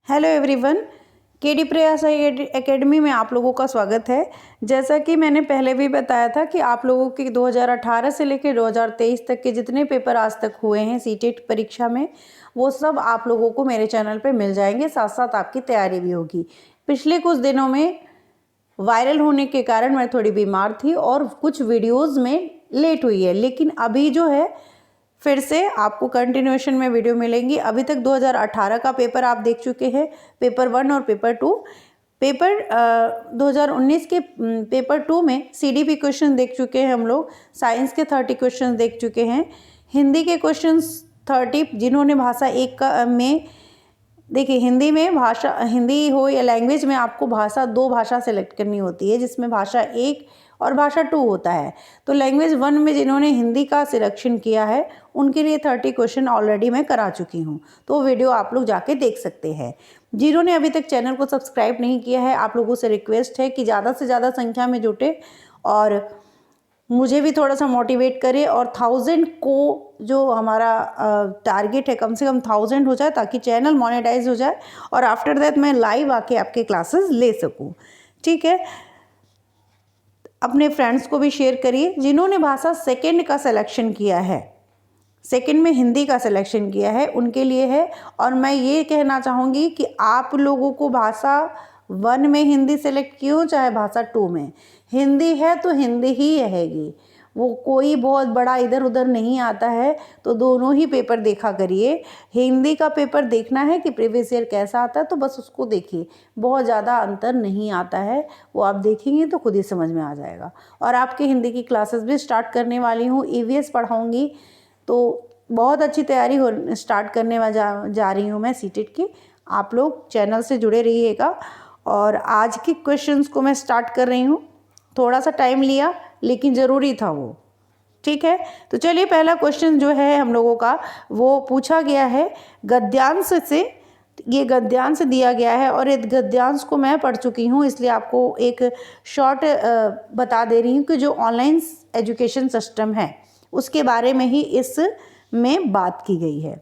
Hello everyone, KD प्रयास academy में आप लोगों का स्वागत है। जैसा कि मैंने पहले भी बताया था कि आप लोगों के 2018 से लेकर 2023 तक के जितने पेपर आज तक हुए हैं सीटेट परीक्षा में, वो सब आप लोगों को मेरे चैनल पे मिल जाएंगे। साथ साथ आपकी तैयारी भी होगी। पिछले कुछ दिनों में वायरल होने के कारण मैं थोड़ी बीमार थी और कुछ वीडियोज़ में लेट हुई है, लेकिन अभी जो है फिर से आपको कंटिन्यूएशन में वीडियो मिलेंगी। अभी तक 2018 का पेपर आप देख चुके हैं, पेपर 1 और पेपर 2। पेपर 2019 के पेपर 2 में सीडीपी क्वेश्चन देख चुके हैं हम लोग। साइंस के 30 क्वेश्चन देख चुके हैं। हिंदी के क्वेश्चंस 30, जिन्होंने भाषा 1 का में देखिए, हिंदी में भाषा, हिंदी हो या लैंग्वेज में आपको भाषा 2 भाषा सेलेक्ट करनी होती है, जिसमें भाषा 1 और भाषा 2 होता है। तो लैंग्वेज 1 में जिन्होंने हिंदी का सिलेक्शन किया है उनके लिए 30 क्वेश्चन ऑलरेडी मैं करा चुकी हूँ, तो वीडियो आप लोग जाके देख सकते हैं। जिन्होंने अभी तक चैनल को सब्सक्राइब नहीं किया है, आप लोगों से रिक्वेस्ट है कि ज़्यादा से ज़्यादा संख्या में जुटे और मुझे भी थोड़ा सा मोटिवेट करे और 1000 को जो हमारा टारगेट है, कम से कम 1000 हो जाए ताकि चैनल मोनेटाइज हो जाए और आफ्टर दैट मैं लाइव आके आपके क्लासेस ले सकूं। ठीक है, अपने फ्रेंड्स को भी शेयर करिए। जिन्होंने भाषा 2 का सिलेक्शन किया है, 2 में हिंदी का सिलेक्शन किया है, उनके लिए है। और मैं ये कहना चाहूँगी कि आप लोगों को भाषा 1 में हिंदी सेलेक्ट की हो चाहे भाषा 2 में, हिंदी है तो हिंदी ही रहेगी। वो कोई बहुत बड़ा इधर उधर नहीं आता है, तो दोनों ही पेपर देखा करिए। हिंदी का पेपर देखना है कि प्रीवियस ईयर कैसा आता है, तो बस उसको देखिए, बहुत ज़्यादा अंतर नहीं आता है। वो आप देखेंगे तो खुद ही समझ में आ जाएगा। और आपकी हिंदी की क्लासेस भी स्टार्ट करने वाली हूँ, ईवीएस पढ़ाऊँगी, तो बहुत अच्छी तैयारी हो स्टार्ट करने जा रही हूँ मैं सीटेट की। आप लोग चैनल से जुड़े रहिएगा। और आज के क्वेश्चंस को मैं स्टार्ट कर रही हूँ। थोड़ा सा टाइम लिया लेकिन ज़रूरी था वो। ठीक है, तो चलिए, पहला क्वेश्चन जो है हम लोगों का वो पूछा गया है गद्यांश से। ये गद्यांश दिया गया है और इस गद्यांश को मैं पढ़ चुकी हूँ, इसलिए आपको एक शॉर्ट बता दे रही हूँ कि जो ऑनलाइन एजुकेशन सिस्टम है उसके बारे में ही इसमें बात की गई है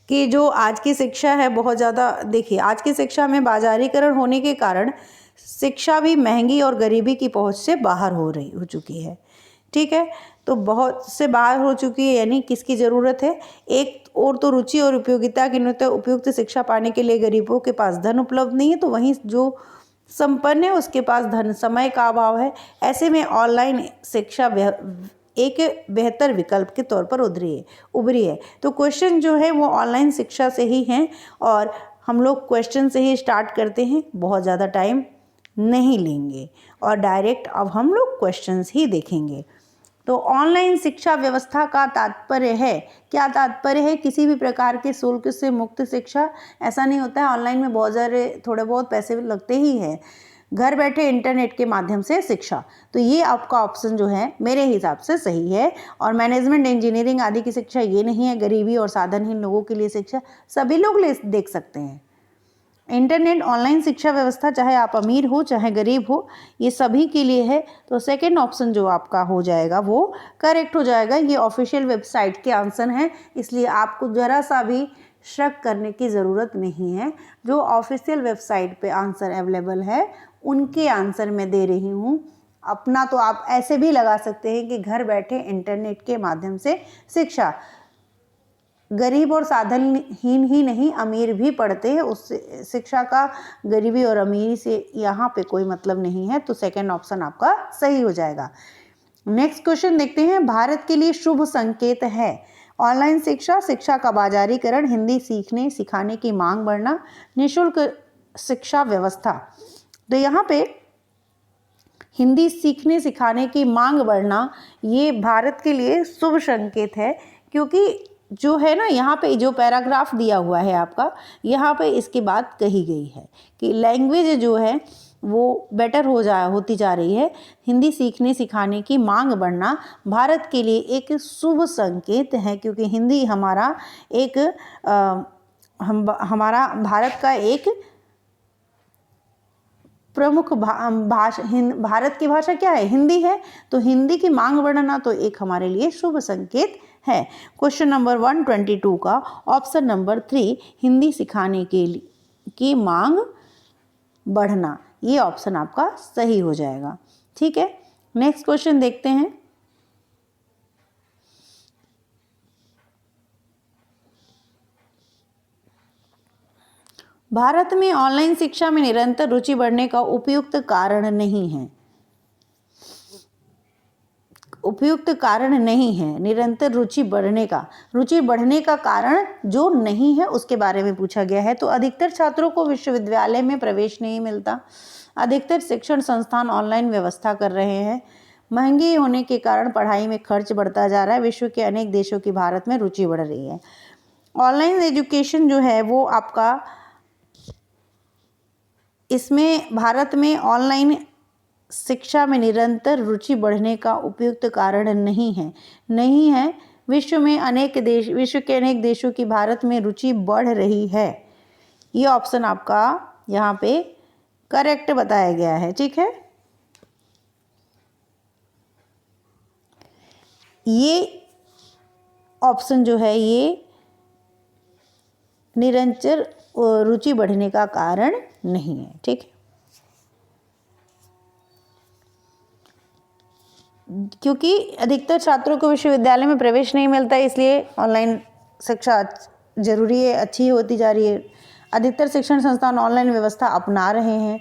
कि जो आज की शिक्षा है बहुत ज़्यादा, देखिए, आज की शिक्षा में बाजारीकरण होने के कारण शिक्षा भी महंगी और गरीबी की पहुंच से बाहर हो चुकी है। ठीक है, तो बहुत से बाहर हो चुकी है, यानी किसकी ज़रूरत है? एक और तो रुचि और उपयोगिता के निमित्त उपयुक्त शिक्षा पाने के लिए गरीबों के पास धन उपलब्ध नहीं है, तो वहीं जो संपन्न है उसके पास धन, समय का अभाव है। ऐसे में ऑनलाइन शिक्षा एक बेहतर विकल्प के तौर पर उभरी है। तो क्वेश्चन जो है वो ऑनलाइन शिक्षा से ही हैं और हम लोग क्वेश्चन से ही स्टार्ट करते हैं, बहुत ज़्यादा टाइम नहीं लेंगे और डायरेक्ट अब हम लोग क्वेश्चंस ही देखेंगे। तो ऑनलाइन शिक्षा व्यवस्था का तात्पर्य है, क्या तात्पर्य है? किसी भी प्रकार के शुल्क से मुक्त शिक्षा। ऐसा नहीं होता है, ऑनलाइन में बहुत सारे थोड़े बहुत पैसे लगते ही हैं। घर बैठे इंटरनेट के माध्यम से शिक्षा, तो ये आपका ऑप्शन जो है मेरे हिसाब से सही है। और मैनेजमेंट, इंजीनियरिंग आदि की शिक्षा ये नहीं है। गरीबी और साधनहीन लोगों के लिए शिक्षा सभी लोग देख सकते हैं। इंटरनेट ऑनलाइन शिक्षा व्यवस्था, चाहे आप अमीर हो चाहे गरीब हो, ये सभी के लिए है। तो सेकंड ऑप्शन जो आपका हो जाएगा वो करेक्ट हो जाएगा। ये ऑफिशियल वेबसाइट के आंसर हैं, इसलिए आपको ज़रा सा भी शक करने की ज़रूरत नहीं है। जो ऑफिशियल वेबसाइट पे आंसर अवेलेबल है उनके आंसर मैं दे रही हूँ। अपना तो आप ऐसे भी लगा सकते हैं कि घर बैठे इंटरनेट के माध्यम से शिक्षा, गरीब और साधनहीन ही नहीं, अमीर भी पढ़ते हैं। उस शिक्षा का गरीबी और अमीरी से यहाँ पे कोई मतलब नहीं है, तो सेकंड ऑप्शन आपका सही हो जाएगा। नेक्स्ट क्वेश्चन देखते हैं। भारत के लिए शुभ संकेत है ऑनलाइन शिक्षा, शिक्षा का बाजारीकरण, हिंदी सीखने सिखाने की मांग बढ़ना, निःशुल्क शिक्षा व्यवस्था। तो यहाँ पे हिंदी सीखने सिखाने की मांग बढ़ना, ये भारत के लिए शुभ संकेत है, क्योंकि जो है ना, यहाँ पे जो पैराग्राफ दिया हुआ है आपका, यहाँ पे इसकी बात कही गई है कि लैंग्वेज जो है वो बेटर होती जा रही है। हिंदी सीखने सिखाने की मांग बढ़ना भारत के लिए एक शुभ संकेत है, क्योंकि हिंदी हमारा एक हमारा भारत का एक प्रमुख भारत की भाषा क्या है? हिंदी है। तो हिंदी की मांग बढ़ना तो एक हमारे लिए शुभ संकेत है। क्वेश्चन नंबर 122 का ऑप्शन नंबर 3 हिंदी सिखाने के लिए की मांग बढ़ना, ये ऑप्शन आपका सही हो जाएगा। ठीक है, नेक्स्ट क्वेश्चन देखते हैं। भारत में ऑनलाइन शिक्षा में निरंतर रुचि बढ़ने का उपयुक्त कारण नहीं है। उपयुक्त कारण नहीं है निरंतर रुचि बढ़ने का कारण जो नहीं है उसके बारे में पूछा गया है। तो अधिकतर छात्रों को विश्वविद्यालय में प्रवेश नहीं मिलता, अधिकतर शिक्षण संस्थान ऑनलाइन व्यवस्था कर रहे हैं, महंगी होने के कारण पढ़ाई में खर्च बढ़ता जा रहा है, विश्व के अनेक देशों की भारत में रुचि बढ़ रही है। ऑनलाइन एजुकेशन जो है वो आपका, इसमें भारत में ऑनलाइन शिक्षा में निरंतर रुचि बढ़ने का उपयुक्त कारण नहीं है। विश्व के अनेक देशों की भारत में रुचि बढ़ रही है। ये ऑप्शन आपका यहाँ पे करेक्ट बताया गया है। ठीक है, ये ऑप्शन जो है ये निरंतर रुचि बढ़ने का कारण नहीं है। ठीक है, क्योंकि अधिकतर छात्रों को विश्वविद्यालय में प्रवेश नहीं मिलता है, इसलिए ऑनलाइन शिक्षा जरूरी है, अच्छी होती जा रही है। अधिकतर शिक्षण संस्थान ऑनलाइन व्यवस्था अपना रहे हैं,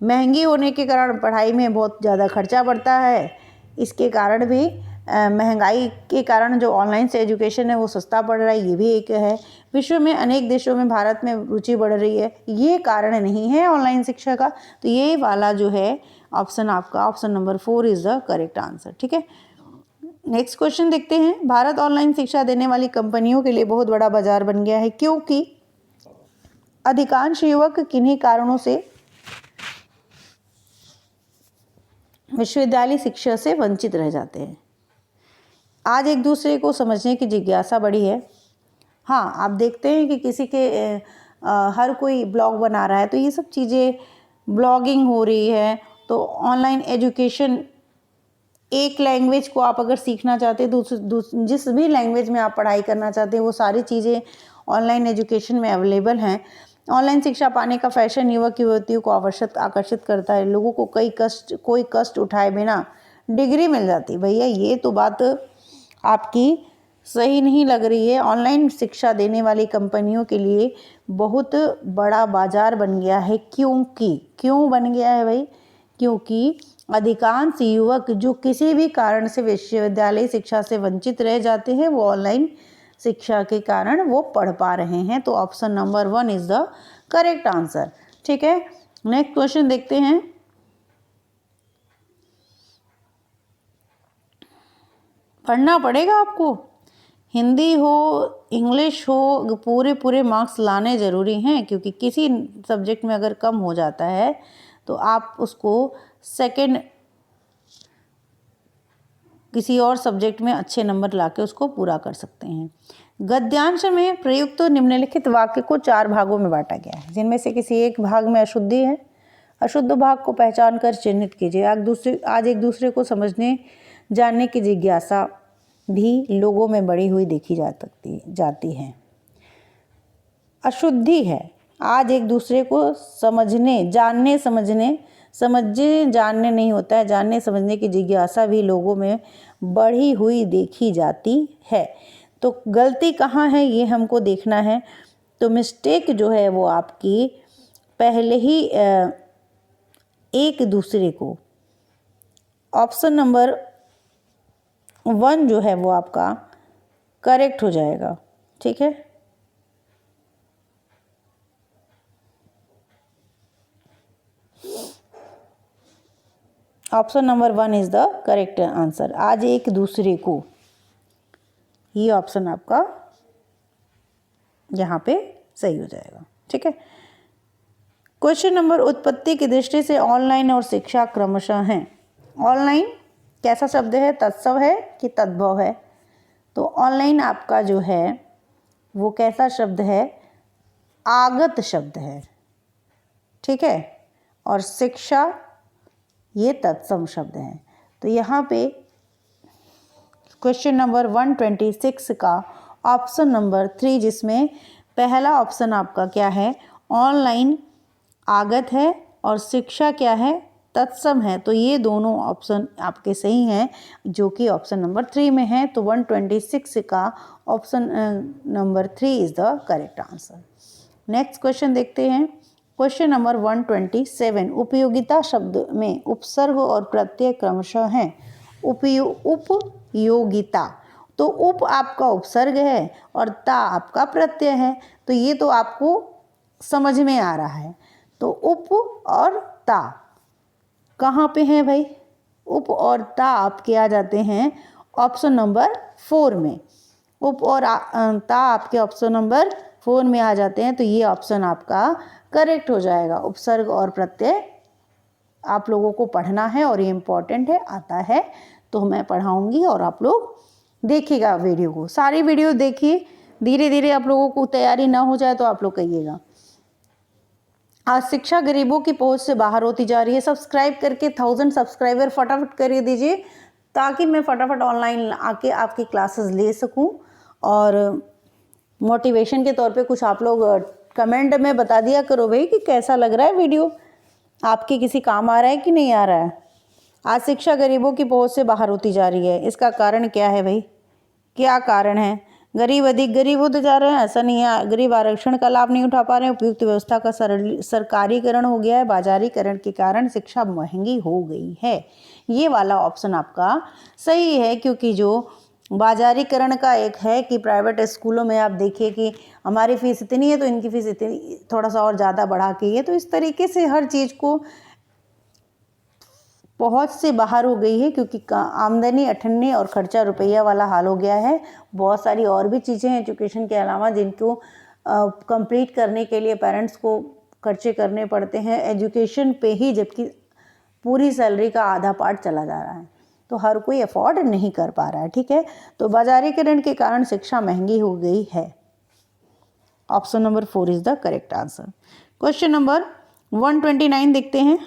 महंगी होने के कारण पढ़ाई में बहुत ज़्यादा खर्चा बढ़ता है, इसके कारण भी महंगाई के कारण जो ऑनलाइन से एजुकेशन है वो सस्ता पड़ रहा है, ये भी एक है। विश्व में अनेक देशों में भारत में रुचि बढ़ रही है, ये कारण नहीं है ऑनलाइन शिक्षा का। तो ये वाला जो है ऑप्शन आपका option number 4 is the correct answer. ठीक है, नेक्स्ट क्वेश्चन देखते हैं। भारत ऑनलाइन शिक्षा देने वाली कंपनियों के लिए बहुत बड़ा बाजार बन गया है, क्योंकि अधिकांश युवक किन्हीं कारणों से विश्वविद्यालय शिक्षा से वंचित रह जाते हैं। आज एक दूसरे को समझने की जिज्ञासा बढ़ी है। हाँ, आप देखते हैं कि किसी के हर कोई ब्लॉग बना रहा है, तो ये सब चीज़ें ब्लॉगिंग हो रही है। तो ऑनलाइन एजुकेशन, एक लैंग्वेज को आप अगर सीखना चाहते हैं, जिस भी लैंग्वेज में आप पढ़ाई करना चाहते हैं, वो सारी चीज़ें ऑनलाइन एजुकेशन में अवेलेबल हैं। ऑनलाइन शिक्षा पाने का फैशन युवक युवतियों को आकर्षित करता है। लोगों को कोई कष्ट उठाए बिना डिग्री मिल जाती है। भैया ये तो बात आपकी सही नहीं लग रही है। ऑनलाइन शिक्षा देने वाली कंपनियों के लिए बहुत बड़ा बाजार बन गया है। क्यों बन गया है भाई? क्योंकि अधिकांश युवक जो किसी भी कारण से विश्वविद्यालय शिक्षा से वंचित रह जाते हैं, वो ऑनलाइन शिक्षा के कारण वो पढ़ पा रहे हैं। तो option number 1 is the correct answer. ठीक है, नेक्स्ट क्वेश्चन देखते हैं। पढ़ना पड़ेगा आपको, हिंदी हो इंग्लिश हो, पूरे मार्क्स लाने ज़रूरी हैं, क्योंकि किसी सब्जेक्ट में अगर कम हो जाता है तो आप उसको सेकंड किसी और सब्जेक्ट में अच्छे नंबर लाके उसको पूरा कर सकते हैं। गद्यांश में प्रयुक्त निम्नलिखित वाक्य को 4 भागों में बांटा गया है, जिनमें से किसी एक भाग में अशुद्धि है। अशुद्ध भाग को पहचान कर चिन्हित कीजिए। आज एक दूसरे को समझने जानने की जिज्ञासा भी लोगों में बढ़ी हुई देखी जाती है। अशुद्धि है, आज एक दूसरे को जानने नहीं होता है, जानने समझने की जिज्ञासा भी लोगों में बढ़ी हुई देखी जाती है। तो गलती कहाँ है ये हमको देखना है। तो मिस्टेक जो है वो आपकी पहले ही एक दूसरे को, ऑप्शन नंबर 1 जो है वो आपका करेक्ट हो जाएगा। ठीक है, option number 1 is the correct answer. आज एक दूसरे को, ये ऑप्शन आपका यहाँ पे सही हो जाएगा। ठीक है, क्वेश्चन नंबर उत्पत्ति की दृष्टि से ऑनलाइन और शिक्षा क्रमशः हैं। ऑनलाइन कैसा शब्द है? तत्सव है कि तद्भव है? तो ऑनलाइन आपका जो है वो कैसा शब्द है? आगत शब्द है। ठीक है, और शिक्षा ये तत्सम शब्द है। तो यहाँ पे क्वेश्चन नंबर 126 का ऑप्शन नंबर 3, जिसमें पहला ऑप्शन आपका क्या है, ऑनलाइन आगत है और शिक्षा क्या है, तत्सम है। तो ये दोनों ऑप्शन आपके सही हैं, जो कि ऑप्शन नंबर 3 में है। तो 126 का option number 3 is the correct answer. Next question देखते हैं। क्वेश्चन नंबर 127, उपयोगिता शब्द में उपसर्ग और प्रत्यय क्रमशः हैं। उपयोगिता, तो उप आपका उपसर्ग है और ता आपका प्रत्यय है। तो ये तो आपको समझ में आ रहा है। तो उप और ता कहाँ पे हैं भाई? उप और ता आपके आ जाते हैं ऑप्शन नंबर 4 में। उप और ता आपके ऑप्शन नंबर 4 में आ जाते हैं। तो ये ऑप्शन आपका करेक्ट हो जाएगा। उपसर्ग और प्रत्यय आप लोगों को पढ़ना है और ये इम्पॉर्टेंट है, आता है तो मैं पढ़ाऊंगी और आप लोग देखिएगा वीडियो को। सारी वीडियो देखिए, धीरे धीरे आप लोगों को तैयारी ना हो जाए तो आप लोग कहिएगा। आज शिक्षा गरीबों की पहुंच से बाहर होती जा रही है। सब्सक्राइब करके 1000 सब्सक्राइबर फटाफट कर दीजिए, ताकि मैं फटाफट ऑनलाइन आके आपकी क्लासेस ले सकूं। और मोटिवेशन के तौर पे कुछ आप लोग कमेंट में बता दिया करो भाई कि कैसा लग रहा है वीडियो, आपके किसी काम आ रहा है कि नहीं आ रहा है। आज शिक्षा गरीबों की पहुंच से बाहर होती जा रही है, इसका कारण क्या है भाई? क्या कारण है? गरीब अधिक गरीब होते जा रहे हैं? ऐसा नहीं है। गरीब आरक्षण का लाभ नहीं उठा पा रहे हैं। उपयुक्त व्यवस्था का सरकारीकरण हो गया है। बाजारीकरण के कारण शिक्षा महंगी हो गई है। ये वाला ऑप्शन आपका सही है, क्योंकि जो बाजारीकरण का एक है कि प्राइवेट स्कूलों में आप देखिए कि हमारी फ़ीस इतनी है तो इनकी फ़ीस इतनी, थोड़ा सा और ज़्यादा बढ़ा के है। तो इस तरीके से हर चीज़ को पहुंच से बाहर हो गई है, क्योंकि आमदनी अठन्नी और खर्चा रुपया वाला हाल हो गया है। बहुत सारी और भी चीज़ें हैं एजुकेशन के अलावा, जिनको कंप्लीट करने के लिए पेरेंट्स को खर्चे करने पड़ते हैं एजुकेशन पे ही, जबकि पूरी सैलरी का आधा पार्ट चला जा रहा है। तो हर कोई अफोर्ड नहीं कर पा रहा है, ठीक है। तो बाजारीकरण के कारण शिक्षा महंगी हो गई है। Option number 4 is the correct answer. Question number 129 देखते हैं।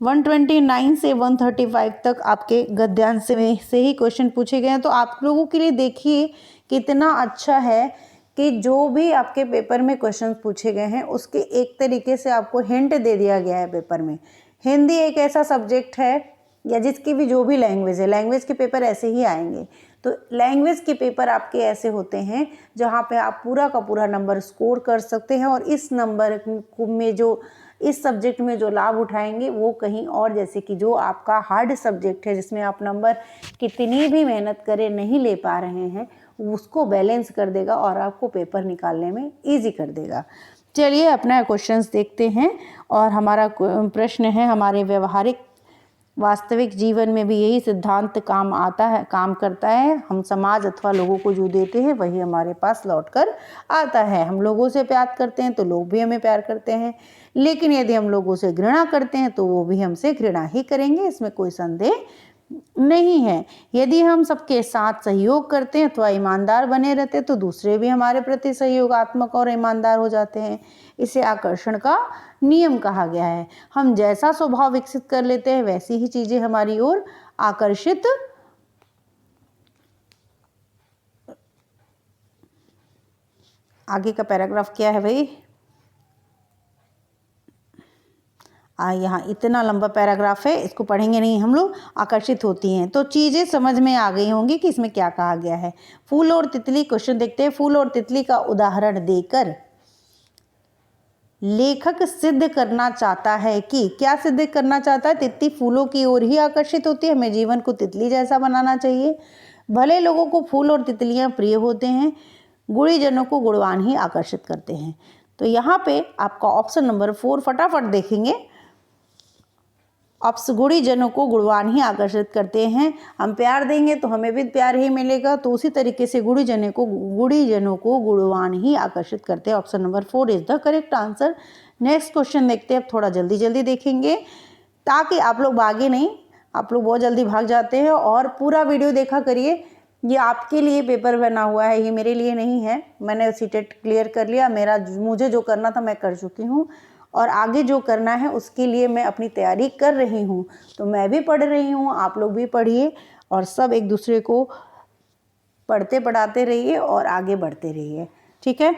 129 से 135 तक आपके गद्यांश से ही क्वेश्चन पूछे गए हैं। तो आप लोगों के लिए देखिए कितना अच्छा है कि जो भी आपके पेपर में क्वेश्चन पूछे गए हैं उसके एक तरीके से आपको हिंट दे दिया गया है पेपर में। हिंदी एक ऐसा सब्जेक्ट है, या जिसकी भी जो भी लैंग्वेज है, लैंग्वेज के पेपर ऐसे ही आएंगे। तो लैंग्वेज के पेपर आपके ऐसे होते हैं जहाँ पे आप पूरा का पूरा नंबर स्कोर कर सकते हैं, और इस नंबर में जो इस सब्जेक्ट में जो लाभ उठाएंगे वो कहीं और, जैसे कि जो आपका हार्ड सब्जेक्ट है जिसमें आप नंबर कितनी भी मेहनत करें नहीं ले पा रहे हैं, उसको बैलेंस कर देगा और आपको पेपर निकालने में ईजी कर देगा। चलिए अपना क्वेश्चंस देखते हैं। और हमारा प्रश्न है, हमारे व्यवहारिक वास्तविक जीवन में भी यही सिद्धांत काम करता है। हम समाज अथवा लोगों को जो देते हैं वही हमारे पास लौट कर आता है। हम लोगों से प्यार करते हैं तो लोग भी हमें प्यार करते हैं, लेकिन यदि हम लोगों से घृणा करते हैं तो वो भी हमसे घृणा ही करेंगे, इसमें कोई संदेह नहीं है। यदि हम सबके साथ सहयोग करते हैं अथवा ईमानदार बने रहते हैं तो दूसरे भी हमारे प्रति सहयोगात्मक और ईमानदार हो जाते हैं। इसे आकर्षण का नियम कहा गया है। हम जैसा स्वभाव विकसित कर लेते हैं वैसी ही चीजें हमारी ओर आकर्षित आगे का पैराग्राफ क्या है भाई? यहाँ इतना लंबा पैराग्राफ है, इसको पढ़ेंगे नहीं हम लोग। आकर्षित होती हैं, तो चीज़ें समझ में आ गई होंगी कि इसमें क्या कहा गया है। फूल और तितली, क्वेश्चन देखते हैं। फूल और तितली का उदाहरण देकर लेखक सिद्ध करना चाहता है कि, क्या सिद्ध करना चाहता है? तितली फूलों की ओर ही आकर्षित होती है, हमें जीवन को तितली जैसा बनाना चाहिए। भले लोगों को फूल और तितलियां प्रिय होते हैं, गुणीजनों को गुणवान ही आकर्षित करते हैं। तो यहाँ पे आपका ऑप्शन नंबर 4 फटाफट देखेंगे। गुणीजनों को गुणवान ही आकर्षित करते हैं। हम प्यार देंगे तो हमें भी प्यार ही मिलेगा, तो उसी तरीके से गुणीजनों को गुणवान ही आकर्षित करते हैं। Option number 4 is the correct answer. Next question देखते हैं। अब थोड़ा जल्दी जल्दी देखेंगे ताकि आप लोग भागे नहीं। आप लोग बहुत जल्दी भाग जाते हैं, और पूरा वीडियो देखा करिए। ये आपके लिए पेपर बना हुआ है, ये मेरे लिए नहीं है। मैंने सीटेट क्लियर कर लिया, मुझे जो करना था मैं कर चुकी हूँ, और आगे जो करना है उसके लिए मैं अपनी तैयारी कर रही हूँ। तो मैं भी पढ़ रही हूँ, आप लोग भी पढ़िए, और सब एक दूसरे को पढ़ते पढ़ाते रहिए और आगे बढ़ते रहिए। ठीक है।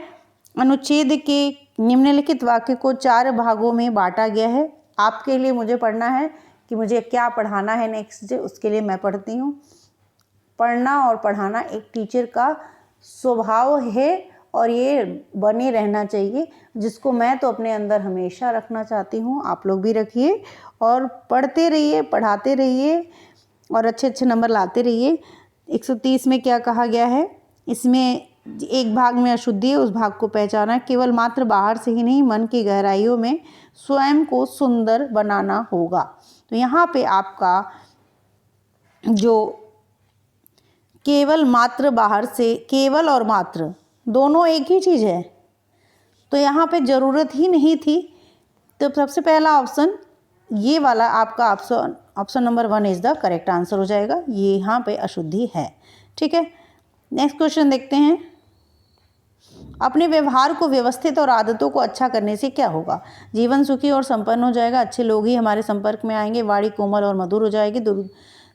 अनुच्छेद के निम्नलिखित वाक्य को 4 भागों में बांटा गया है। आपके लिए मुझे पढ़ना है कि मुझे क्या पढ़ाना है नेक्स्ट डे, उसके लिए मैं पढ़ती हूँ। पढ़ना और पढ़ाना एक टीचर का स्वभाव है और ये बने रहना चाहिए, जिसको मैं तो अपने अंदर हमेशा रखना चाहती हूँ। आप लोग भी रखिए और पढ़ते रहिए, पढ़ाते रहिए और अच्छे अच्छे नंबर लाते रहिए। 130 में क्या कहा गया है, इसमें एक भाग में अशुद्धि है, उस भाग को पहचाना। केवल मात्र बाहर से ही नहीं, मन की गहराइयों में स्वयं को सुंदर बनाना होगा। तो यहाँ पे आपका जो केवल मात्र बाहर से, केवल और मात्र दोनों एक ही चीज़ है, तो यहाँ पे ज़रूरत ही नहीं थी। तो सबसे पहला ऑप्शन ये वाला आपका option number 1 is the correct answer हो जाएगा। ये यहाँ पे अशुद्धि है। ठीक है। नेक्स्ट क्वेश्चन देखते हैं। अपने व्यवहार को व्यवस्थित और आदतों को अच्छा करने से क्या होगा? जीवन सुखी और संपन्न हो जाएगा। अच्छे लोग ही हमारे संपर्क में आएंगे। वाणी कोमल और मधुर हो जाएगी।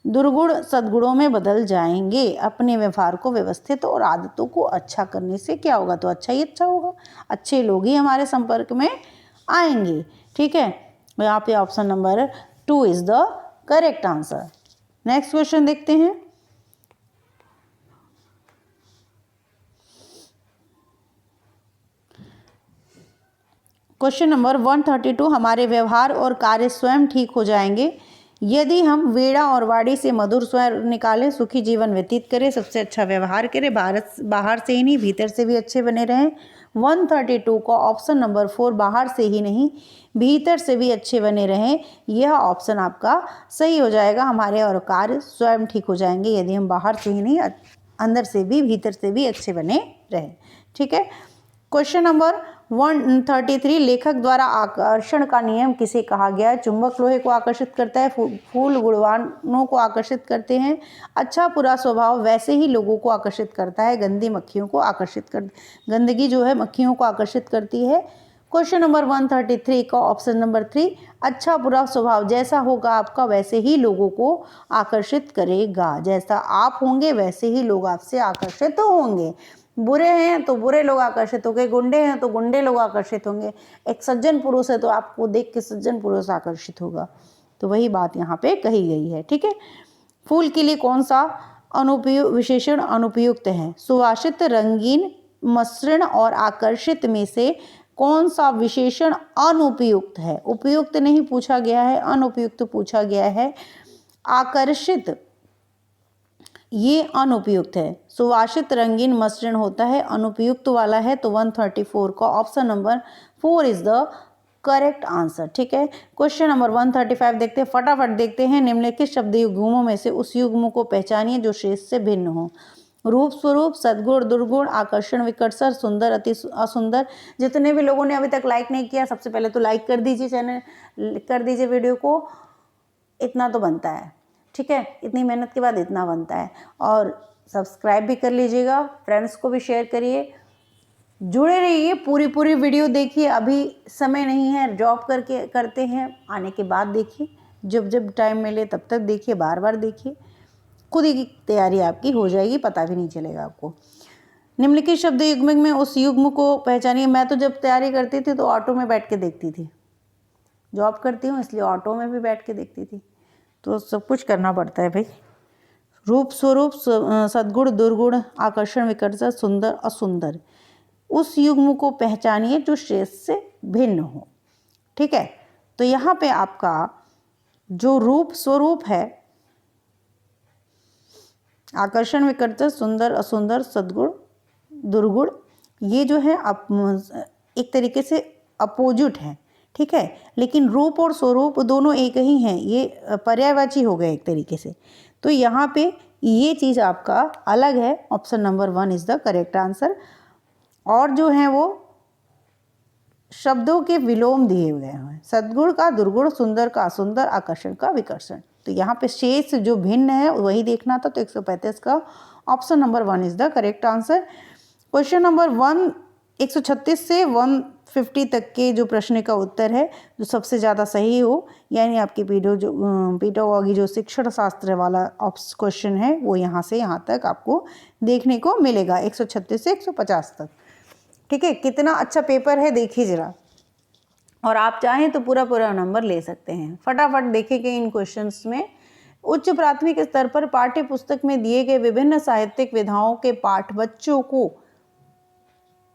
दुर्गुण सद्गुणों में बदल जाएंगे। अपने व्यवहार को व्यवस्थित और आदतों को अच्छा करने से क्या होगा? तो अच्छा ही अच्छा होगा। अच्छे लोग ही हमारे संपर्क में आएंगे। ठीक है। यहाँ पे option number 2 is the correct answer. Next question देखते हैं। क्वेश्चन नंबर 132, हमारे व्यवहार और कार्य स्वयं ठीक हो जाएंगे यदि हम वेड़ा और वाणी से मधुर स्वर निकालें, सुखी जीवन व्यतीत करें, सबसे अच्छा व्यवहार करें, बाहर से ही नहीं भीतर से भी अच्छे बने रहें। 132 का ऑप्शन नंबर 4, बाहर से ही नहीं भीतर से भी अच्छे बने रहें, यह ऑप्शन आपका सही हो जाएगा। हमारे और कार्य स्वयं ठीक हो जाएंगे यदि हम बाहर से ही नहीं अंदर से भी भीतर से भी अच्छे बने रहें। ठीक है। क्वेश्चन नंबर 133, लेखक द्वारा आकर्षण का नियम किसे कहा गया है? चुंबक लोहे को आकर्षित करता है, फूल गुणवानों को आकर्षित करते हैं, अच्छा बुरा स्वभाव वैसे ही लोगों को आकर्षित करता है, गंदगी मक्खियों को आकर्षित कर गंदगी जो है मक्खियों को आकर्षित करती है। क्वेश्चन नंबर 133 का ऑप्शन नंबर 3, अच्छा बुरा स्वभाव जैसा होगा आपका वैसे ही लोगों को आकर्षित करेगा। जैसा आप होंगे वैसे ही लोग आपसे आकर्षित होंगे। बुरे हैं तो बुरे लोग आकर्षित होंगे, गुंडे हैं तो गुंडे लोग आकर्षित होंगे, एक सज्जन पुरुष है तो आपको देख के सज्जन पुरुष आकर्षित होगा। तो वही बात यहाँ पे कही गई है। ठीक है। फूल के लिए कौन सा विशेषण अनुपयुक्त है? सुवासित, रंगीन, मसृण और आकर्षित में से कौन सा विशेषण अनुपयुक्त है? उपयुक्त नहीं पूछा गया है, अनुपयुक्त पूछा गया है। आकर्षित ये अनुपयुक्त है, सुवासित, रंगीन, मसृण होता है, अनुपयुक्त वाला है। तो 134 का option number 4 is the correct answer. ठीक है। क्वेश्चन नंबर 135 देखते हैं, फटाफट देखते हैं। निम्नलिखित शब्द युग्मों में से उस युग्म को पहचानिए जो शेष से भिन्न हो। रूप स्वरूप, सद्गुण दुर्गुण, आकर्षण विकर्षण, सुंदर अति असुंदर। जितने भी लोगों ने अभी तक लाइक नहीं किया, सबसे पहले तो लाइक कर दीजिए, चैनल कर दीजिए वीडियो को, इतना तो बनता है। ठीक है। इतनी मेहनत के बाद इतना बनता है। और सब्सक्राइब भी कर लीजिएगा, फ्रेंड्स को भी शेयर करिए, जुड़े रहिए, पूरी वीडियो देखिए। अभी समय नहीं है, जॉब करते हैं, आने के बाद देखिए, जब टाइम मिले तब तक देखिए, बार बार देखिए, खुद ही तैयारी आपकी हो जाएगी, पता भी नहीं चलेगा आपको। निम्नलिखित शब्द युग्म में उस युग्म को पहचानिए। मैं तो जब तैयारी करती थी तो ऑटो में बैठ के देखती थी, जॉब करती हूँ इसलिए ऑटो में भी बैठ के देखती थी, तो सब कुछ करना पड़ता है भाई। रूप स्वरूप, सद्गुण दुर्गुण, आकर्षण विकर्षण, सुंदर असुंदर, उस युग्म को पहचानिए जो शेष से भिन्न हो। ठीक है। तो यहाँ पे आपका जो रूप स्वरूप है, आकर्षण विकर्षण, सुंदर असुंदर, सद्गुण दुर्गुण, ये जो है एक तरीके से अपोजिट है। ठीक है। लेकिन रूप और स्वरूप दोनों एक ही हैं, ये पर्यायवाची हो गए एक तरीके से। तो यहाँ पे ये चीज़ आपका अलग है। Option number 1 is the correct answer. और जो है वो शब्दों के विलोम दिए हुए हैं, सद्गुण का दुर्गुण, सुंदर का असुंदर, आकर्षण का विकर्षण। तो यहाँ पे शेष जो भिन्न है वही देखना था। तो 135 का option number 1 is the correct answer. Question number 136 से 50 तक के जो प्रश्न का उत्तर है जो सबसे ज़्यादा सही हो, यानी आपकी पेडागोजी जो शिक्षण शास्त्र वाला क्वेश्चन है वो यहाँ से यहाँ तक आपको देखने को मिलेगा, 136 से 150 तक। ठीक है, कितना अच्छा पेपर है देखिए जरा, और आप चाहें तो पूरा पूरा नंबर ले सकते हैं। फटाफट देखेंगे इन क्वेश्चंस में। उच्च प्राथमिक स्तर पर पाठ्य पुस्तक में दिए गए विभिन्न साहित्यिक विधाओं के पाठ बच्चों को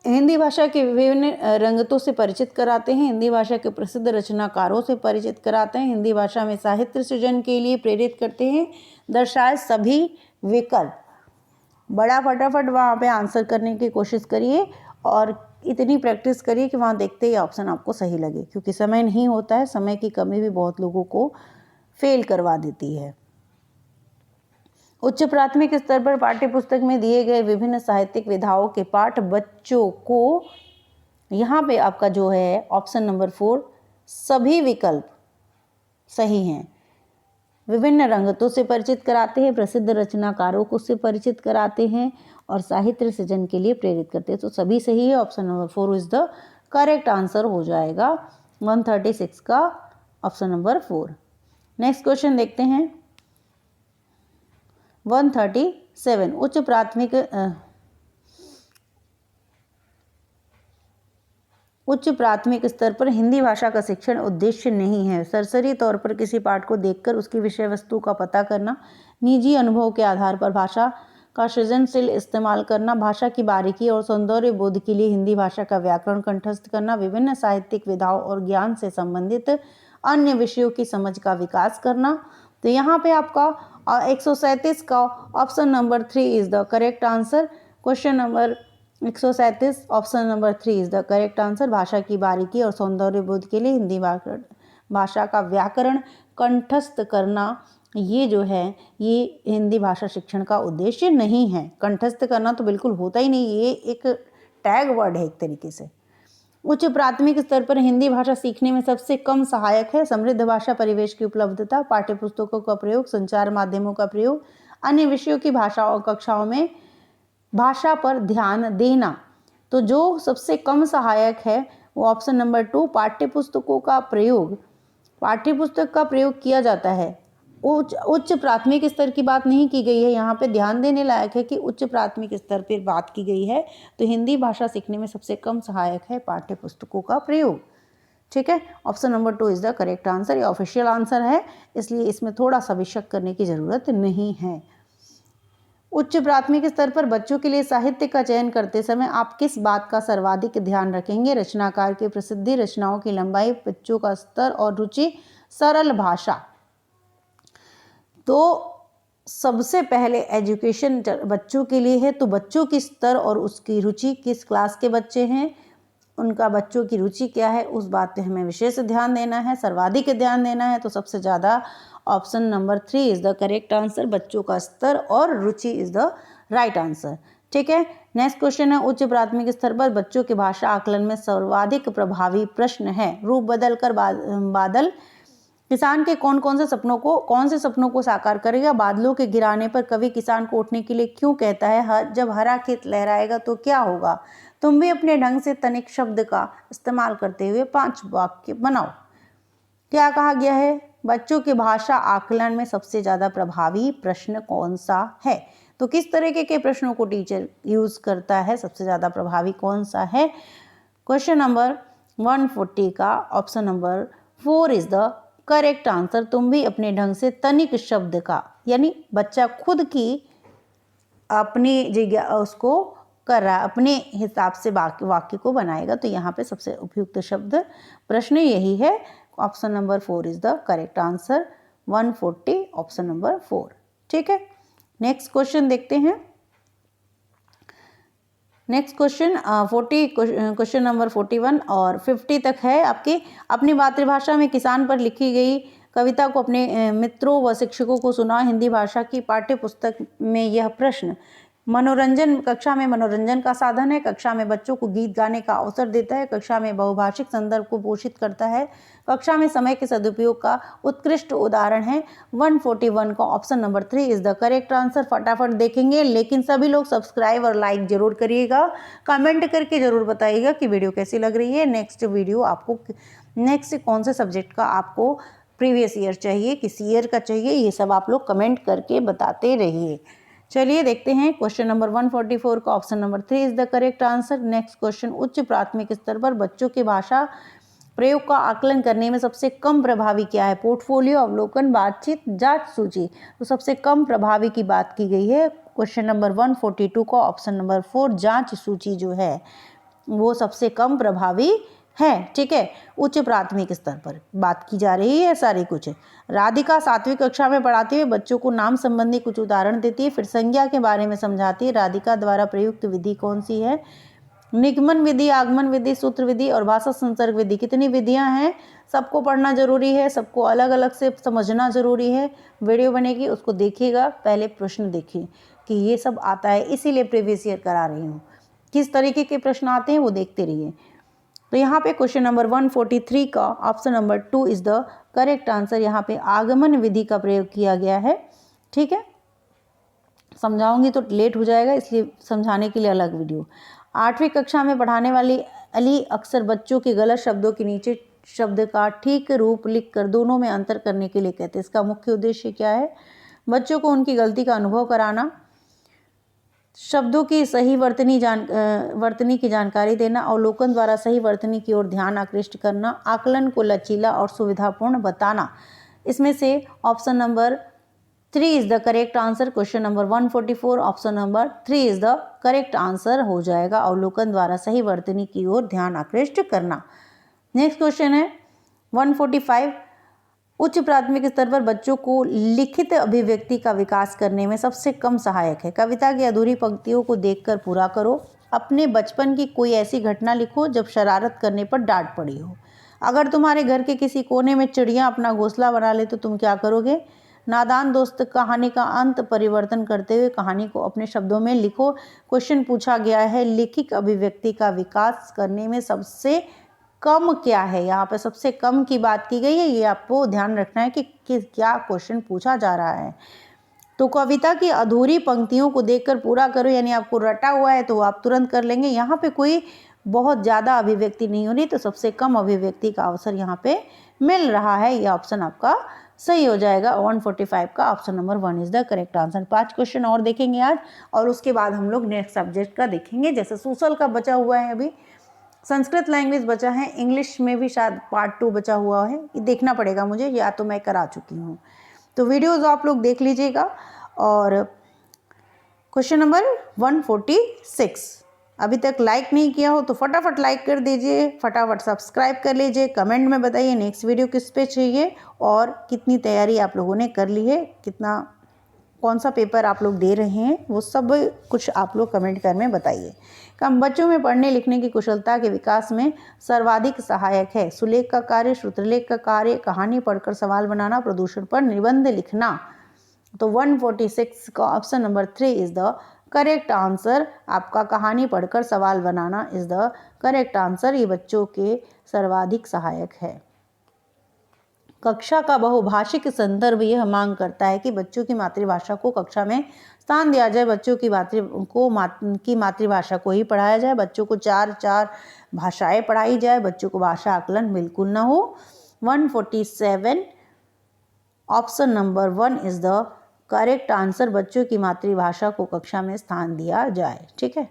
हिंदी भाषा के विभिन्न रंगतों से परिचित कराते हैं, हिंदी भाषा के प्रसिद्ध रचनाकारों से परिचित कराते हैं, हिंदी भाषा में साहित्य सृजन के लिए प्रेरित करते हैं। दर्शाए सभी विकल्प। बड़ा फटाफट वहाँ पे आंसर करने की कोशिश करिए और इतनी प्रैक्टिस करिए कि वहाँ देखते ही ऑप्शन आपको सही लगे, क्योंकि समय नहीं होता है, समय की कमी भी बहुत लोगों को फेल करवा देती है। उच्च प्राथमिक स्तर पर पाठ्य पुस्तक में दिए गए विभिन्न साहित्यिक विधाओं के पाठ बच्चों को, यहाँ पे आपका जो है ऑप्शन नंबर 4 सभी विकल्प सही हैं। विभिन्न रंगतों से परिचित कराते हैं, प्रसिद्ध रचनाकारों को से परिचित कराते हैं और साहित्य सृजन के लिए प्रेरित करते हैं, तो सभी सही है। Option number 4 is the correct answer हो जाएगा 136 का ऑप्शन नंबर 4। नेक्स्ट क्वेश्चन देखते हैं 137। उच्च प्राथमिक स्तर पर हिंदी भाषा का शिक्षण उद्देश्य नहीं है। सरसरी तौर पर किसी पाठ को देखकर उसकी विषय वस्तु का पता करना, निजी अनुभव के आधार पर भाषा का सृजनशील इस्तेमाल करना, भाषा की बारीकी और सौंदर्य बोध के लिए हिंदी भाषा का व्याकरण कंठस्थ करना, विभिन्न साहित्यिक विधाओं और ज्ञान से संबंधित अन्य विषयों की समझ का विकास करना। तो यहाँ पे आपका 137 का option number 3 is the correct answer. Question number 137 option number 3 is the correct answer. भाषा की बारीकी और सौंदर्य बोध के लिए हिंदी भाषा का व्याकरण कंठस्थ करना, ये जो है ये हिंदी भाषा शिक्षण का उद्देश्य नहीं है। कंठस्थ करना तो बिल्कुल होता ही नहीं, ये एक टैग वर्ड है एक तरीके से। उच्च प्राथमिक स्तर पर हिंदी भाषा सीखने में सबसे कम सहायक है। समृद्ध भाषा परिवेश की उपलब्धता, पाठ्य पुस्तकों का प्रयोग, संचार माध्यमों का प्रयोग, अन्य विषयों की भाषा और कक्षाओं में भाषा पर ध्यान देना। तो जो सबसे कम सहायक है वो ऑप्शन नंबर 2 पाठ्य पुस्तकों का प्रयोग। पाठ्य पुस्तक का प्रयोग किया जाता है। उच्च प्राथमिक स्तर की बात नहीं की गई है, यहाँ पे ध्यान देने लायक है कि उच्च प्राथमिक स्तर पर बात की गई है। तो हिंदी भाषा सीखने में सबसे कम सहायक है पाठ्य पुस्तकों का प्रयोग। ठीक है, option number 2 is the correct answer. ये ऑफिशियल आंसर है, इसलिए इसमें थोड़ा सा भी शक करने की जरूरत नहीं है। उच्च प्राथमिक स्तर पर बच्चों के लिए साहित्य का चयन करते समय आप किस बात का सर्वाधिक ध्यान रखेंगे? रचनाकार की प्रसिद्धि, रचनाओं की लंबाई, बच्चों का स्तर और रुचि, सरल भाषा। तो सबसे पहले एजुकेशन बच्चों के लिए है, तो बच्चों की स्तर और उसकी रुचि, किस क्लास के बच्चे हैं, उनका बच्चों की रुचि क्या है, उस बात पे हमें विशेष ध्यान देना है, सर्वाधिक ध्यान देना है। तो सबसे ज़्यादा option number 3 is the correct answer. बच्चों का स्तर और रुचि इज द राइट आंसर। ठीक है, नेक्स्ट क्वेश्चन है उच्च प्राथमिक स्तर पर बच्चों के भाषा आकलन में सर्वाधिक प्रभावी प्रश्न है। रूप बदल कर बादल किसान के कौन से सपनों को साकार करेगा? बादलों के गिराने पर कवि किसान को उठने के लिए क्यों कहता है? जब हरा खेत लहराएगा तो क्या होगा? तुम भी अपने ढंग से तनिक शब्द का इस्तेमाल करते हुए 5 वाक्य बनाओ। क्या कहा गया है? बच्चों के भाषा आकलन में सबसे ज़्यादा प्रभावी प्रश्न कौन सा है? तो किस तरीके के प्रश्नों को टीचर यूज करता है? सबसे ज़्यादा प्रभावी कौन सा है? क्वेश्चन नंबर 140 का option number 4 is the correct answer. तुम भी अपने ढंग से तनिक शब्द का, यानी बच्चा खुद की अपनी जगह उसको कर रहा है, अपने हिसाब से वाक्य को बनाएगा। तो यहाँ पे सबसे उपयुक्त शब्द प्रश्न यही है। Option number 4 is the correct answer. 140 option number 4। ठीक है, नेक्स्ट क्वेश्चन देखते हैं। नेक्स्ट क्वेश्चन 40 क्वेश्चन नंबर 41 और 50 तक है आपकी। अपनी मातृभाषा में किसान पर लिखी गई कविता को अपने मित्रों व शिक्षकों को सुना। हिंदी भाषा की पाठ्य पुस्तक में यह प्रश्न मनोरंजन, कक्षा में मनोरंजन का साधन है, कक्षा में बच्चों को गीत गाने का अवसर देता है, कक्षा में बहुभाषिक संदर्भ को पोषित करता है, कक्षा में समय के सदुपयोग का उत्कृष्ट उदाहरण है। 141 का option number 3 is the correct answer. फटाफट देखेंगे, लेकिन सभी लोग सब्सक्राइब और लाइक जरूर करिएगा, कमेंट करके जरूर बताइएगा कि वीडियो कैसी लग रही है। नेक्स्ट वीडियो आपको, नेक्स्ट कौन से सब्जेक्ट का आपको प्रीवियस ईयर चाहिए, किस ईयर का चाहिए, ये सब आप लोग कमेंट करके बताते रहिए। चलिए देखते हैं क्वेश्चन नंबर 144 का option number 3 is the correct answer. Next question, उच्च प्राथमिक स्तर पर बच्चों के भाषा प्रयोग का आकलन करने में सबसे कम प्रभावी क्या है? पोर्टफोलियो, अवलोकन, बातचीत, जांच सूची। तो सबसे कम प्रभावी की बात की गई है। क्वेश्चन नंबर 142 का ऑप्शन नंबर 4 जांच सूची जो है वो सबसे कम प्रभावी है। ठीक है, उच्च प्राथमिक स्तर पर बात की जा रही है सारी कुछ। राधिका 7वीं कक्षा में पढ़ाते हुए बच्चों को नाम संबंधी कुछ उदाहरण देती है, फिर संज्ञा के बारे में समझाती है। राधिका द्वारा प्रयुक्त विधि कौन सी है? निगमन विधि, आगमन विधि, सूत्र विधि और भाषा संसर्ग विधि। कितनी विधियां हैं? सबको पढ़ना जरूरी है, सबको अलग अलग से समझना जरूरी है। वीडियो बनेगी उसको देखिएगा, पहले प्रश्न देखिए कि ये सब आता है, इसीलिए प्रीवियस ईयर करा रही हूँ। किस तरीके के प्रश्न आते हैं वो देखते रहिए। तो यहाँ पे क्वेश्चन नंबर 143 का option number 2 is the correct answer. यहाँ पे आगमन विधि का प्रयोग किया गया है। ठीक है, समझाऊंगी तो लेट हो जाएगा, इसलिए समझाने के लिए अलग वीडियो। 8वीं कक्षा में पढ़ाने वाली अली अक्सर बच्चों के गलत शब्दों के नीचे शब्द का ठीक रूप लिखकर दोनों में अंतर करने के लिए कहते हैं। इसका मुख्य उद्देश्य क्या है? बच्चों को उनकी गलती का अनुभव कराना, शब्दों की सही वर्तनी की जानकारी देना, अवलोकन द्वारा सही वर्तनी की ओर ध्यान आकृष्ट करना, आकलन को लचीला और सुविधापूर्ण बताना। इसमें से option number 3 is the correct answer. Question number 144 option number 3 is the correct answer हो जाएगा, अवलोकन द्वारा सही वर्तनी की ओर ध्यान आकृष्ट करना। नेक्स्ट क्वेश्चन है 145, उच्च प्राथमिक स्तर पर बच्चों को लिखित अभिव्यक्ति का विकास करने में सबसे कम सहायक है। कविता की अधूरी पंक्तियों को देखकर पूरा करो। अपने बचपन की कोई ऐसी घटना लिखो जब शरारत करने पर डांट पड़ी हो। अगर तुम्हारे घर के किसी कोने में चिड़िया अपना घोंसला बना ले तो तुम क्या करोगे? नादान दोस्त, कहानी का अंत परिवर्तन करते हुए कहानी को अपने शब्दों में लिखो। क्वेश्चन पूछा गया है लिखित अभिव्यक्ति का विकास करने में सबसे कम क्या है? यहाँ पे सबसे कम की बात की गई है, ये आपको ध्यान रखना है कि क्या क्वेश्चन पूछा जा रहा है। तो कविता की अधूरी पंक्तियों को देखकर पूरा करो, यानी आपको रटा हुआ है तो आप तुरंत कर लेंगे। यहाँ पे कोई बहुत ज़्यादा अभिव्यक्ति नहीं हो रही, तो सबसे कम अभिव्यक्ति का अवसर यहाँ पे मिल रहा है। ये ऑप्शन आपका सही हो जाएगा। 145 का option number 1 is the correct answer. 5 question और देखेंगे आज, और उसके बाद हम लोग नेक्स्ट सब्जेक्ट का देखेंगे। जैसे सोशल का बचा हुआ है, अभी संस्कृत लैंग्वेज बचा है, इंग्लिश में भी शायद पार्ट 2 बचा हुआ है, ये देखना पड़ेगा मुझे, या तो मैं करा चुकी हूँ। तो वीडियोज़ आप लोग देख लीजिएगा। और क्वेश्चन नंबर 146, अभी तक लाइक नहीं किया हो तो फटाफट लाइक कर दीजिए, फटाफट सब्सक्राइब कर लीजिए, कमेंट में बताइए नेक्स्ट वीडियो किस पे चाहिए और कितनी तैयारी आप लोगों ने कर ली है, कितना कौन सा पेपर आप लोग दे रहे हैं, वो सब कुछ आप लोग कमेंट कर में बताइए। कम बच्चों में पढ़ने लिखने की कुशलता के विकास में सर्वाधिक सहायक है सुलेख का कार्य, श्रुतलेख का कार्य, कहानी पढ़कर सवाल बनाना, प्रदूषण पर निबंध लिखना। तो 146 का option number 3 is the correct answer. आपका कहानी पढ़कर सवाल बनाना इज द करेक्ट आंसर। ये बच्चों के सर्वाधिक सहायक है। कक्षा का बहुभाषिक संदर्भ यह मांग करता है कि बच्चों की मातृभाषा को कक्षा में स्थान दिया जाए, बच्चों की मातृभाषा को ही पढ़ाया जाए, बच्चों को चार भाषाएं पढ़ाई जाए, बच्चों को भाषा आकलन बिल्कुल ना हो। 147 option number 1 is the correct answer. बच्चों की मातृभाषा को कक्षा में स्थान दिया जाए। ठीक है,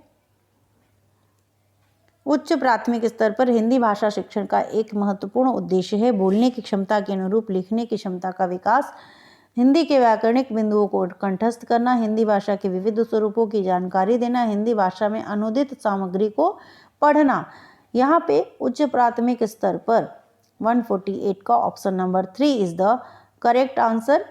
उच्च प्राथमिक स्तर पर हिंदी भाषा शिक्षण का एक महत्वपूर्ण उद्देश्य है बोलने की क्षमता के अनुरूप लिखने की क्षमता का विकास, हिंदी के व्याकरणिक बिंदुओं को कंठस्थ करना, हिंदी भाषा के विविध स्वरूपों की जानकारी देना, हिंदी भाषा में अनुदित सामग्री को पढ़ना। यहाँ पे उच्च प्राथमिक स्तर पर 148 का option number 3 is the correct answer.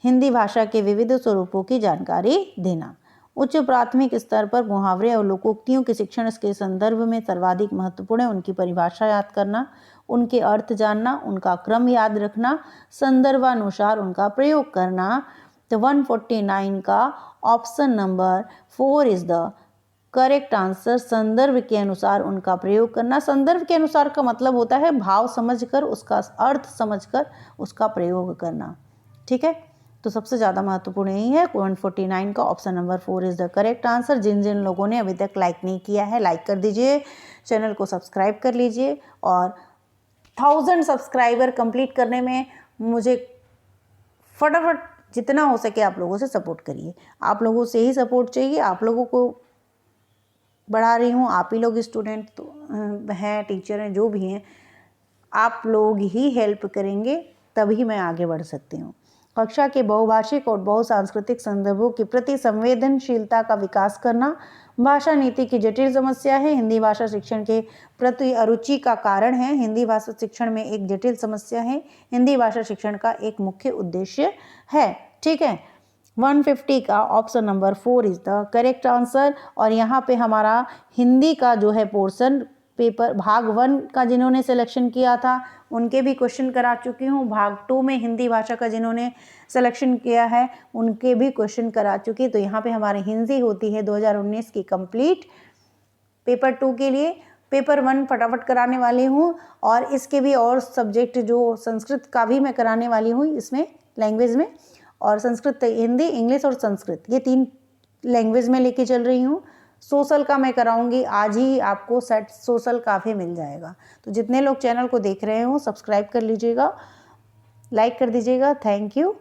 Hindi भाषा के विविध स्वरूपों की जानकारी देना। उच्च प्राथमिक स्तर पर मुहावरे और लोकोक्तियों के शिक्षण के संदर्भ में सर्वाधिक महत्वपूर्ण है उनकी परिभाषा याद करना, उनके अर्थ जानना, उनका क्रम याद रखना, संदर्भानुसार उनका प्रयोग करना। तो 149 का option number 4 is the correct answer. संदर्भ के अनुसार उनका प्रयोग करना। संदर्भ के अनुसार का मतलब होता है भाव समझकर, उसका अर्थ समझकर उसका प्रयोग करना। ठीक है, तो सबसे ज़्यादा महत्वपूर्ण यही है। 149 का option number 4 is the correct answer. जिन जिन लोगों ने अभी तक लाइक नहीं किया है, लाइक कर दीजिए, चैनल को सब्सक्राइब कर लीजिए और 1000 सब्सक्राइबर कंप्लीट करने में मुझे फटाफट जितना हो सके आप लोगों से सपोर्ट करिए। आप लोगों से ही सपोर्ट चाहिए, आप लोगों को बढ़ा रही हूँ। आप ही लोग स्टूडेंट तो हैं, टीचर हैं, जो भी हैं, आप लोग ही हेल्प करेंगे तभी मैं आगे बढ़ सकती हूँ। कक्षा के बहुभाषिक और बहुसांस्कृतिक संदर्भों के प्रति संवेदनशीलता का विकास करना भाषा नीति की जटिल समस्या है। हिंदी भाषा शिक्षण के प्रति अरुचि का कारण है। हिंदी भाषा शिक्षण में एक जटिल समस्या है। हिंदी भाषा शिक्षण का एक मुख्य उद्देश्य है। ठीक है, 150 का option number 4 is the correct answer. और यहाँ पे हमारा हिंदी का जो है पोर्शन पेपर भाग 1 का जिन्होंने सिलेक्शन किया था उनके भी क्वेश्चन करा चुकी हूँ। भाग 2 में हिंदी भाषा का जिन्होंने सिलेक्शन किया है उनके भी क्वेश्चन करा चुकी। तो यहाँ पे हमारी हिंदी होती है 2019 की कंप्लीट। पेपर 2 के लिए पेपर 1 फटाफट कराने वाली हूँ और इसके भी और सब्जेक्ट जो संस्कृत का भी मैं कराने वाली हूँ इसमें लैंग्वेज में, और संस्कृत, हिंदी, इंग्लिश और संस्कृत, ये 3 लैंग्वेज में लेके चल रही हूँ। सोशल का मैं कराऊंगी, आज ही आपको सेट सोशल काफ़ी मिल जाएगा। तो जितने लोग चैनल को देख रहे हो सब्सक्राइब कर लीजिएगा, लाइक कर दीजिएगा। Thank you.